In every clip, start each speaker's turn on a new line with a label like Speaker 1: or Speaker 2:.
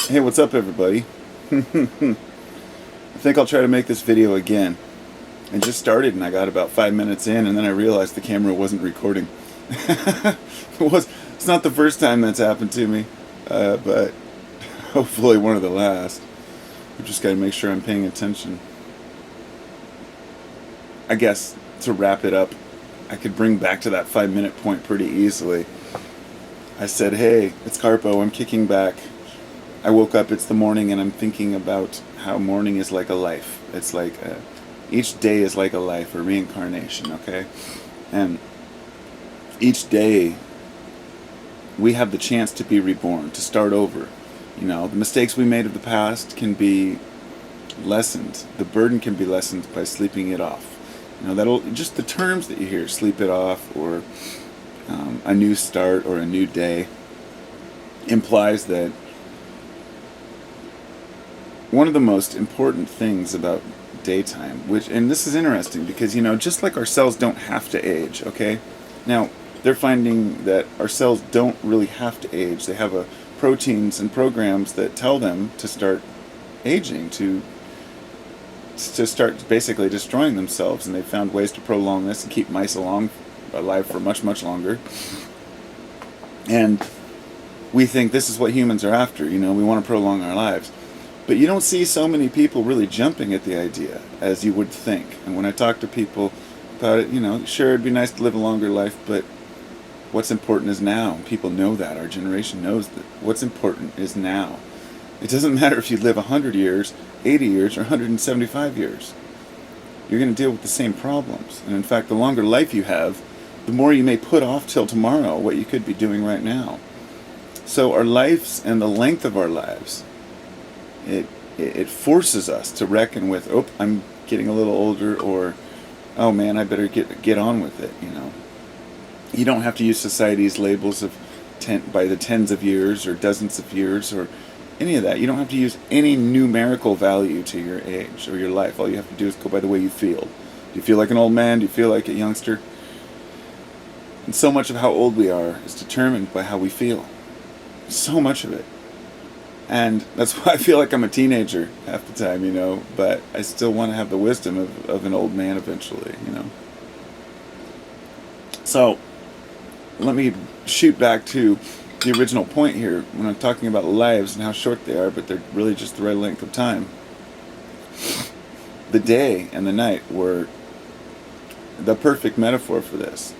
Speaker 1: Hey, what's up, everybody? I think I'll try to make this video again. I just started and I got about 5 minutes in, and then I realized the camera wasn't recording. It's not the first time that's happened to me, but hopefully one of the last. I've just got to make sure I'm paying attention. I guess to wrap it up, I could bring back to that 5 minute point pretty easily. I said, hey, it's Carpo, I'm kicking back. I woke up, it's the morning, and I'm thinking about how morning is like a life. It's like each day is like a life, a reincarnation, okay? And each day we have the chance to be reborn, to start over. You know, the mistakes we made of the past can be lessened. The burden can be lessened by sleeping it off. You know, that'll just the terms that you hear, sleep it off, or a new start, or a new day, implies that one of the most important things about daytime, and this is interesting because, you know, just like our cells don't have to age, okay? Now, they're finding that our cells don't really have to age. They have proteins and programs that tell them to start aging, to start basically destroying themselves, and they've found ways to prolong this and keep mice alive for much, much longer. And we think this is what humans are after, you know, we want to prolong our lives. But you don't see so many people really jumping at the idea as you would think. And when I talk to people about it, you know, sure, it'd be nice to live a longer life, but what's important is now. People know that. Our generation knows that what's important is now. It doesn't matter if you live 100 years, 80 years, or 175 years. You're going to deal with the same problems. And in fact, the longer life you have, the more you may put off till tomorrow what you could be doing right now. So our lives and the length of our lives, it forces us to reckon with, oh, I'm getting a little older, or, oh man, I better get on with it, you know. You don't have to use society's labels of by the tens of years or dozens of years or any of that. You don't have to use any numerical value to your age or your life. All you have to do is go by the way you feel. Do you feel like an old man? Do you feel like a youngster? And so much of how old we are is determined by how we feel. So much of it. And that's why I feel like I'm a teenager half the time, you know, but I still want to have the wisdom of an old man eventually, you know. So, let me shoot back to the original point here when I'm talking about lives and how short they are, but they're really just the right length of time. The day and the night were the perfect metaphor for this.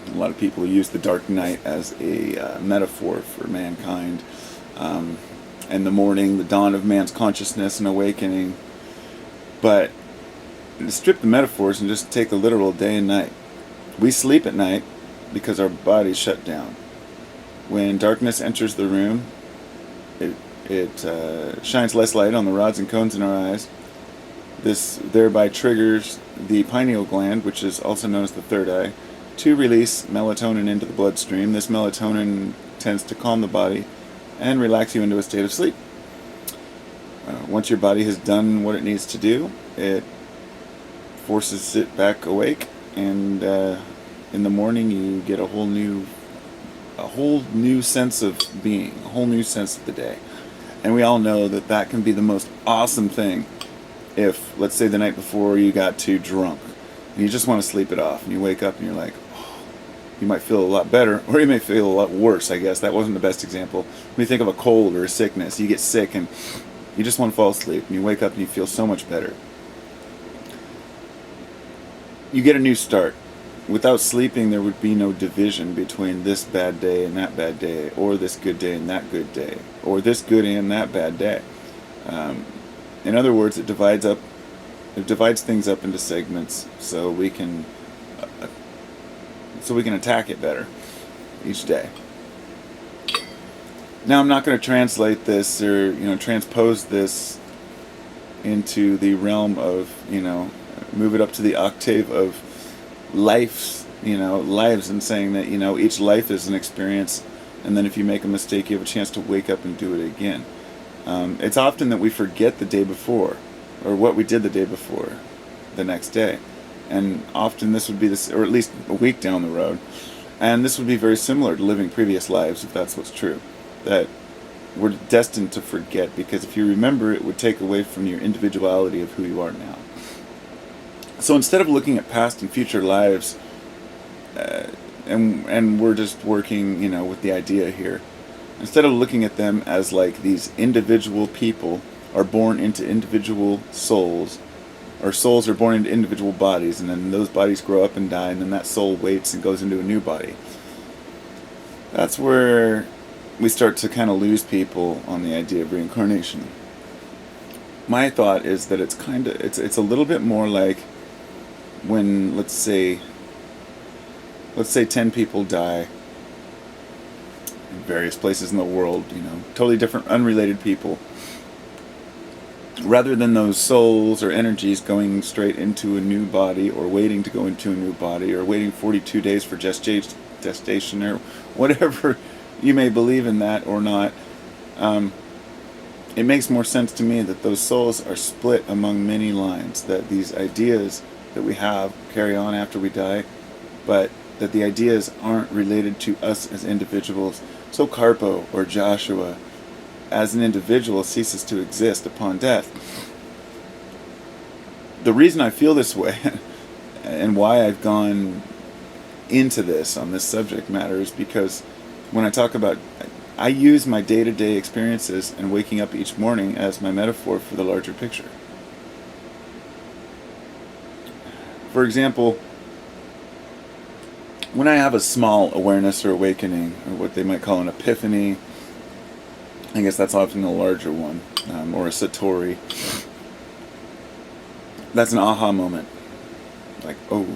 Speaker 1: A lot of people use the dark night as a metaphor for mankind. And the morning, the dawn of man's consciousness and awakening. But strip the metaphors and just take the literal day and night. We sleep at night because our bodies shut down. When darkness enters the room, it shines less light on the rods and cones in our eyes. This thereby triggers the pineal gland, which is also known as the third eye, to release melatonin into the bloodstream. This melatonin tends to calm the body and relax you into a state of sleep. Once your body has done what it needs to do, it forces it back awake, and in the morning you get a whole new sense of being, a whole new sense of the day. And we all know that that can be the most awesome thing if, let's say, the night before you got too drunk and you just want to sleep it off, and you wake up and you're like, you might feel a lot better, or you may feel a lot worse, I guess. That wasn't the best example. When you think of a cold or a sickness, you get sick and you just want to fall asleep, and you wake up and you feel so much better. You get a new start. Without sleeping, there would be no division between this bad day and that bad day, or this good day and that good day, or this good and that bad day. In other words, it divides things up into segments so we can attack it better each day. Now, I'm not going to translate this or, you know, transpose this into the realm of, you know, move it up to the octave of lives, and saying that, you know, each life is an experience, and then if you make a mistake, you have a chance to wake up and do it again. It's often that we forget the day before, or what we did the day before, the next day. And often this would be this, or at least a week down the road. And this would be very similar to living previous lives, if that's what's true. That we're destined to forget, because if you remember, it would take away from your individuality of who you are now. So instead of looking at past and future lives, and we're just working, with the idea here, instead of looking at them as like these individual people are born into individual souls, or souls are born into individual bodies, and then those bodies grow up and die, and then that soul waits and goes into a new body. That's where we start to kind of lose people on the idea of reincarnation. My thought is that it's a little bit more like when, let's say 10 people die in various places in the world, totally different, unrelated people. Rather than those souls or energies going straight into a new body, or waiting to go into a new body, or waiting 42 days for gestation, or whatever you may believe in that or not, it makes more sense to me that those souls are split among many lines, that these ideas that we have carry on after we die, but that the ideas aren't related to us as individuals. So Carpo or Joshua, as an individual, ceases to exist upon death. The reason I feel this way, and why I've gone into this on this subject matter, is because when I talk about, I use my day-to-day experiences and waking up each morning as my metaphor for the larger picture. For example, when I have a small awareness or awakening, or what they might call an epiphany, I guess that's often a larger one, or a satori, that's an aha moment. Like, oh,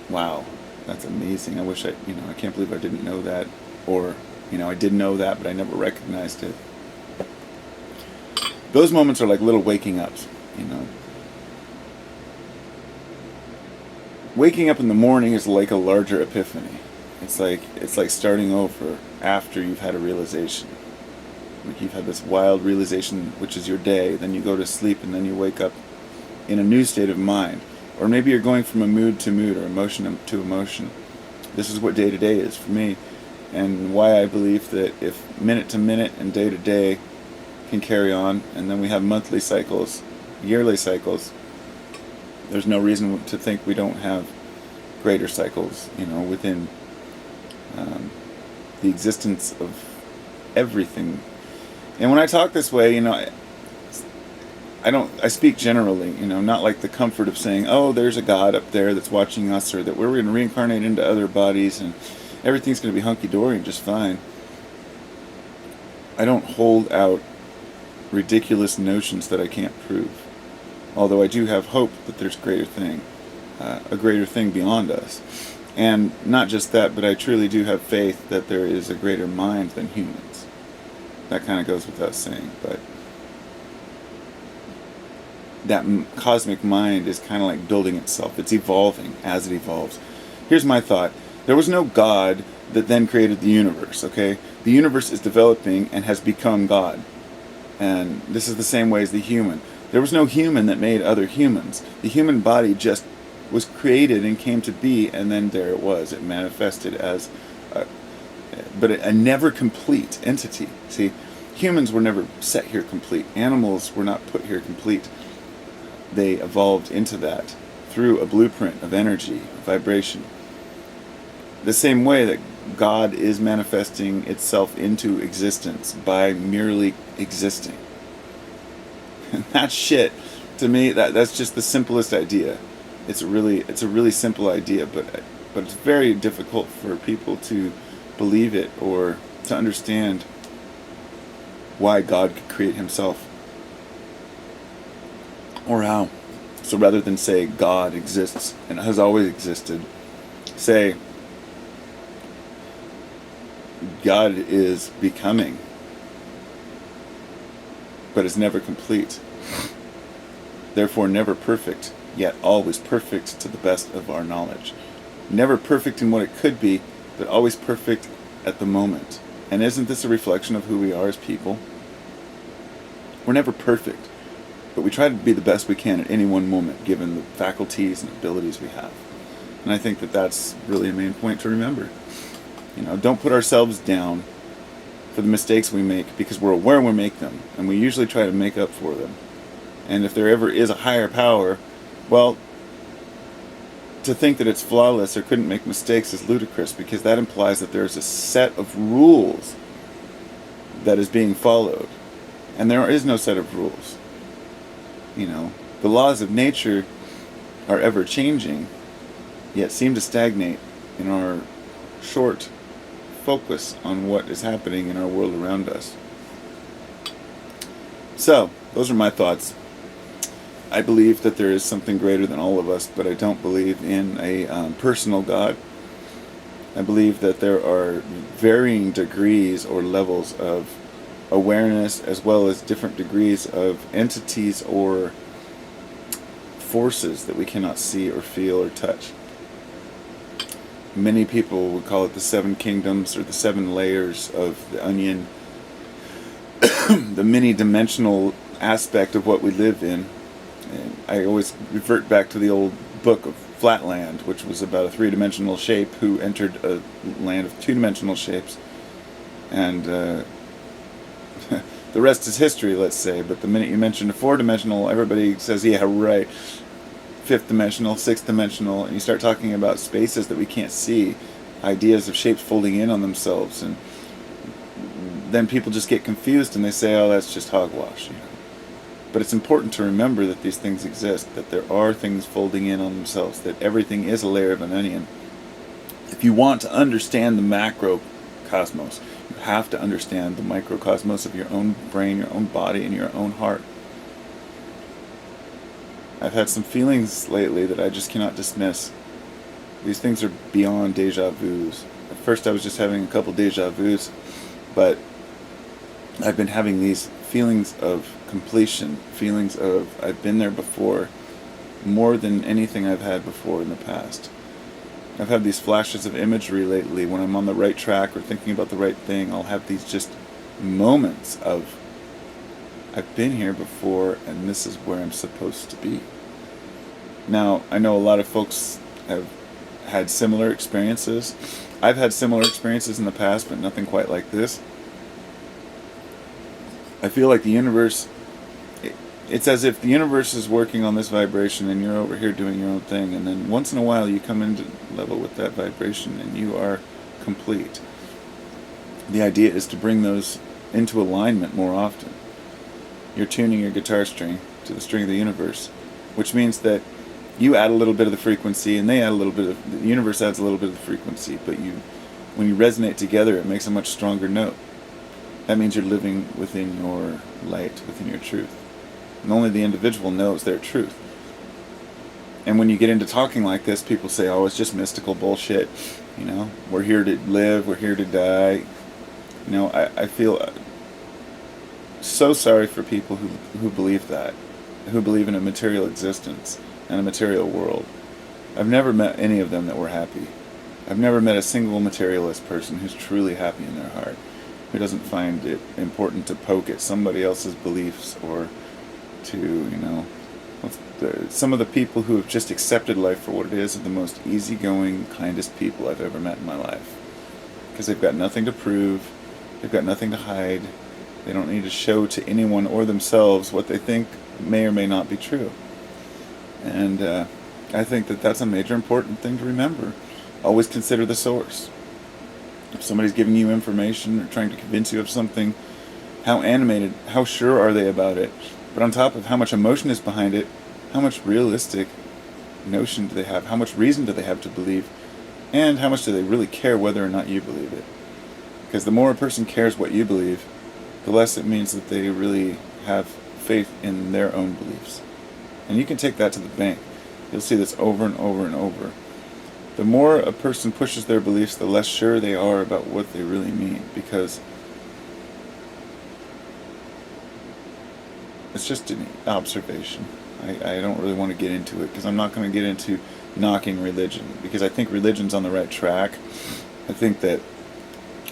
Speaker 1: wow, that's amazing. I wish I can't believe I didn't know that. Or, I did know that, but I never recognized it. Those moments are like little waking ups, Waking up in the morning is like a larger epiphany. It's like starting over after you've had a realization. Like you've had this wild realization, which is your day, then you go to sleep, and then you wake up in a new state of mind. Or maybe you're going from a mood to mood, or emotion to emotion. This is what day to day is for me, and why I believe that if minute to minute and day to day can carry on, and then we have monthly cycles, yearly cycles, there's no reason to think we don't have greater cycles, within the existence of everything. And when I talk this way, I speak generally, not like the comfort of saying, oh, there's a God up there that's watching us, or that we're going to reincarnate into other bodies and everything's going to be hunky-dory and just fine. I don't hold out ridiculous notions that I can't prove. Although I do have hope that there's a greater thing beyond us. And not just that, but I truly do have faith that there is a greater mind than humans. That kind of goes without saying, but that cosmic mind is kind of like building itself. It's evolving as it evolves. Here's my thought. There was no God that then created the universe, okay? The universe is developing and has become God. And this is the same way as the human. There was no human that made other humans. The human body just was created and came to be, and then there it was. It manifested as a never complete entity. See, humans were never set here complete. Animals were not put here complete. They evolved into that through a blueprint of energy, vibration. The same way that God is manifesting itself into existence by merely existing. That shit, to me, that's just the simplest idea. It's a really simple idea, but it's very difficult for people to believe it or to understand why God could create himself. Or how. So rather than say God exists and has always existed, say God is becoming, but is never complete. Therefore never perfect, yet always perfect to the best of our knowledge. Never perfect in what it could be, but always perfect at the moment. And isn't this a reflection of who we are as people? We're never perfect, but we try to be the best we can at any one moment, given the faculties and abilities we have. And I think that that's really a main point to remember. Don't put ourselves down for the mistakes we make because we're aware we make them, and we usually try to make up for them. And if there ever is a higher power, well, to think that it's flawless or couldn't make mistakes is ludicrous, because that implies that there's a set of rules that is being followed. And there is no set of rules. You know, the laws of nature are ever changing, yet seem to stagnate in our short focus on what is happening in our world around us. So, those are my thoughts. I believe that there is something greater than all of us, but I don't believe in a personal God. I believe that there are varying degrees or levels of awareness, as well as different degrees of entities or forces that we cannot see or feel or touch. Many people would call it the 7 kingdoms or the 7 layers of the onion, the many-dimensional aspect of what we live in. And I always revert back to the old book of Flatland, which was about a 3-dimensional shape who entered a land of 2-dimensional shapes. And the rest is history, let's say. But the minute you mention a 4-dimensional, everybody says, yeah, right. 5th dimensional, 6th dimensional, and you start talking about spaces that we can't see, ideas of shapes folding in on themselves, and then people just get confused and they say, oh, that's just hogwash. You know? But it's important to remember that these things exist, that there are things folding in on themselves, that everything is a layer of an onion. If you want to understand the macrocosmos, you have to understand the microcosmos of your own brain, your own body, and your own heart. I've had some feelings lately that I just cannot dismiss. These things are beyond deja vus. At first I was just having a couple deja vus, but I've been having these feelings of completion, feelings of I've been there before, more than anything I've had before in the past. I've had these flashes of imagery lately. When I'm on the right track or thinking about the right thing, I'll have these just moments of I've been here before, and this is where I'm supposed to be. Now, I know a lot of folks have had similar experiences. I've had similar experiences in the past, but nothing quite like this. I feel like the universe, it's as if the universe is working on this vibration and you're over here doing your own thing, and then once in a while you come into level with that vibration and you are complete. The idea is to bring those into alignment more often. You're tuning your guitar string to the string of the universe, which means that you add a little bit of the frequency and they add a little bit of, the universe adds a little bit of the frequency, but when you resonate together, it makes a much stronger note. That means you're living within your light, within your truth. And only the individual knows their truth. And when you get into talking like this, people say, oh, it's just mystical bullshit. You know, we're here to live, we're here to die. You know, I feel so sorry for people who believe that, who believe in a material existence and a material world. I've never met any of them that were happy. I've never met a single materialist person who's truly happy in their heart, who doesn't find it important to poke at somebody else's beliefs or to, you know, some of the people who have just accepted life for what it is are the most easygoing, kindest people I've ever met in my life. Because they've got nothing to prove, they've got nothing to hide, they don't need to show to anyone or themselves what they think may or may not be true. And I think that that's a major important thing to remember. Always consider the source. If somebody's giving you information or trying to convince you of something, how animated, how sure are they about it? But on top of how much emotion is behind it, how much realistic notion do they have? How much reason do they have to believe? And how much do they really care whether or not you believe it? Because the more a person cares what you believe, the less it means that they really have faith in their own beliefs. And you can take that to the bank. You'll see this over and over and over. The more a person pushes their beliefs, the less sure they are about what they really mean. Because it's just an observation. I don't really want to get into it, because I'm not going to get into knocking religion, because I think religion's on the right track. I think that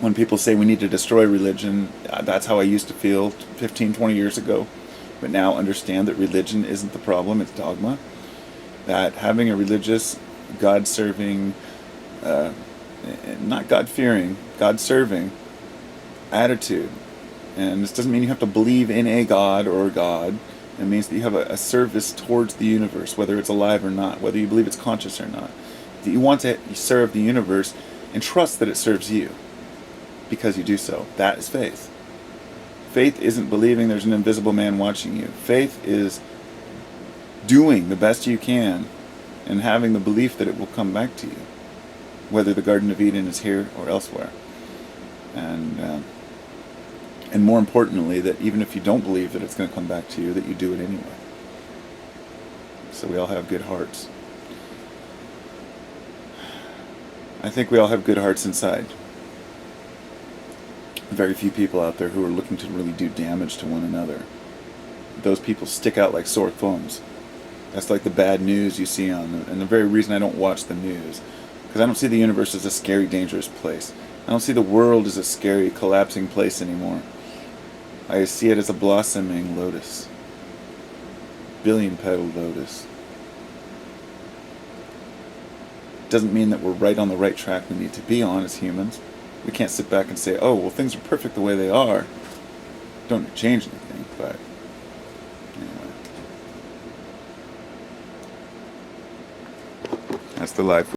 Speaker 1: when people say we need to destroy religion, that's how I used to feel 15, 20 years ago. But now understand that religion isn't the problem, it's dogma. That having a religious, God-serving, not God-fearing, God-serving attitude. And this doesn't mean you have to believe in a God or a God. It means that you have a service towards the universe, whether it's alive or not, whether you believe it's conscious or not. That you want to serve the universe and trust that it serves you because you do so. That is faith. Faith isn't believing there's an invisible man watching you. Faith is doing the best you can and having the belief that it will come back to you, whether the Garden of Eden is here or elsewhere. And more importantly, that even if you don't believe that it's going to come back to you, that you do it anyway. So we all have good hearts. I think we all have good hearts inside. Very few people out there who are looking to really do damage to one another. Those people stick out like sore thumbs. That's like the bad news you see and the very reason I don't watch the news. Because I don't see the universe as a scary, dangerous place. I don't see the world as a scary, collapsing place anymore. I see it as a blossoming lotus. Billion-petaled lotus. Doesn't mean that we're right on the right track we need to be on as humans. We can't sit back and say, oh, well, things are perfect the way they are. Don't change anything, but anyway. That's the life